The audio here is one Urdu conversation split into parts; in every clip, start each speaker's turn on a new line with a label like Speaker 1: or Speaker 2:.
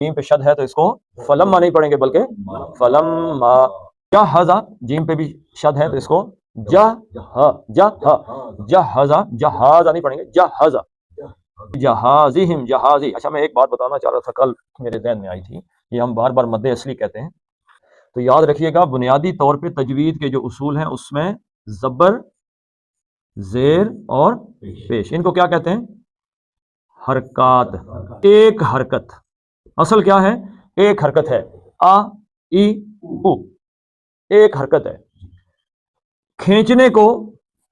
Speaker 1: جیم پہ شد ہے تو اس کو فلما نہیں پڑھیں گے بلکہ فلما. جہزا جیم پہ بھی شد ہے تو اس کو جہزا جہازا نہیں پڑھیں گے جہزا جہازہم جہازی. اچھا میں ایک بات بتانا چاہ رہا تھا کل میرے ذہن میں آئی تھی، یہ ہم بار بار مد اصلی کہتے ہیں تو یاد رکھیے گا بنیادی طور پہ تجوید کے جو اصول ہیں اس میں زبر زیر اور پیش ان کو کیا کہتے ہیں؟ حرکات. ایک حرکت اصل کیا ہے؟ ایک حرکت ہے آ ای او ایک حرکت ہے. کھینچنے کو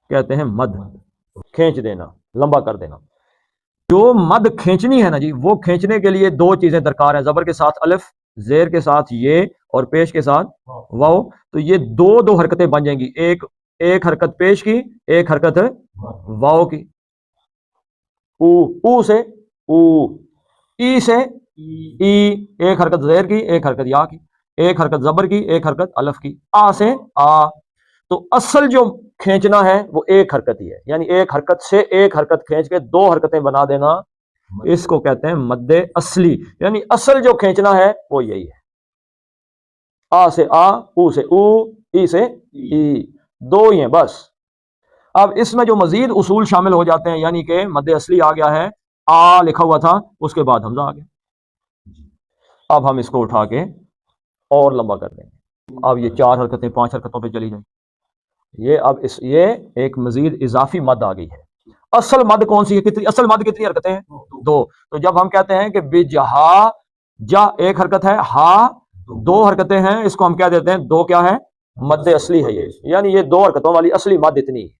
Speaker 1: کہتے ہیں مد، کھینچ دینا لمبا کر دینا. جو مد کھینچنی ہے نا جی وہ کھینچنے کے لیے دو چیزیں درکار ہیں، زبر کے ساتھ الف، زیر کے ساتھ یہ اور پیش کے ساتھ واو. تو یہ دو حرکتیں بن جائیں گی، ایک حرکت پیش کی ایک حرکت واو کی. او سے او، ای سے ای، ایک حرکت زیر کی ایک حرکت یا کی، ایک حرکت زبر کی ایک حرکت الف کی. آ سے آ. تو اصل جو کھینچنا ہے وہ ایک حرکت ہی ہے، یعنی ایک حرکت سے ایک حرکت کھینچ کے دو حرکتیں بنا دینا، اس کو کہتے ہیں مد اصلی. یعنی اصل جو کھینچنا ہے وہ یہی ہے، آ سے آ، او سے او، ای سے ای، دو ہی ہیں بس. اب اس میں جو مزید اصول شامل ہو جاتے ہیں، یعنی کہ مد اصلی آ گیا ہے، آ لکھا ہوا تھا اس کے بعد حمزہ آ گیا. اب ہم اس کو اٹھا کے اور لمبا کر دیں گے. اب یہ 4 حرکتیں 5 حرکتوں پہ چلی جائیں. یہ ایک مزید اضافی مد آ گئی ہے. اصل مد کون سی ہے؟ اصل مد کتنی حرکتیں ہیں؟ 2. تو جب ہم کہتے ہیں کہ بجہا جا ایک حرکت ہے، ہا 2 حرکتیں ہیں، اس کو ہم کیا دیتے ہیں؟ 2 کیا ہے؟ مد اصلی ہے یہ، یعنی یہ 2 حرکتوں والی اصلی مد اتنی ہے.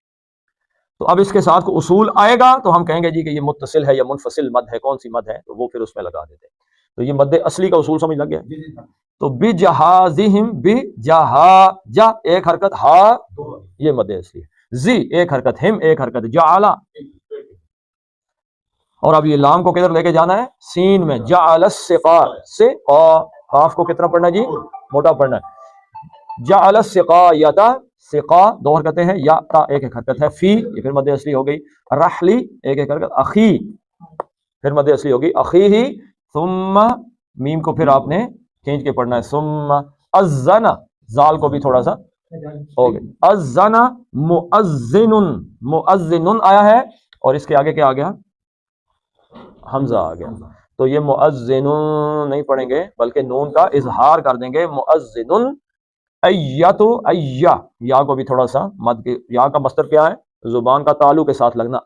Speaker 1: تو اب اس کے ساتھ کوئی اصول آئے گا تو ہم کہیں گے جی کہ یہ متصل ہے یا منفصل مد ہے، کون سی مد ہے، تو وہ پھر اس میں لگا دیتے ہیں. تو یہ مد اصلی کا اصول سمجھ لگ گیا. تو بجہازہم بجہا جا ایک حرکت، ہا یہ مد اصلی ہے، زی ایک حرکت، ہم ایک حرکت، جعلا. اور اب یہ لام کو کدھر لے کے جانا ہے؟ سین میں. جعل السقا سے قاف کو کتنا پڑھنا جی؟ موٹا پڑھنا ہے. جعل السقایۃ سقا 2 حرکتیں ہیں، یا تا ایک حرکت ہے، فی یہ پھر مد اصلی ہو گئی، رحلی ایک حرکت، اخی پھر مد اصلی ہوگی، اخی ہی. ثم میم کو پھر آپ نے کھینچ کے پڑھنا ہے، ثم اذن زال کو بھی تھوڑا سا ہو گیا، اذن مؤذن مؤذن آیا ہے اور اس کے آگے کیا آ گیا؟ حمزہ آ گیا. تو یہ مؤذن نہیں پڑھیں گے بلکہ نون کا اظہار کر دیں گے، مؤذن. ایتو ایا یا کو بھی تھوڑا سا مد کے، یا کا مصدر کیا ہے؟ زبان کا تعلق کے ساتھ لگنا،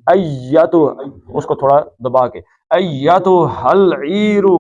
Speaker 1: ایتو اس کو تھوڑا دبا کے، ایتو حل عیرو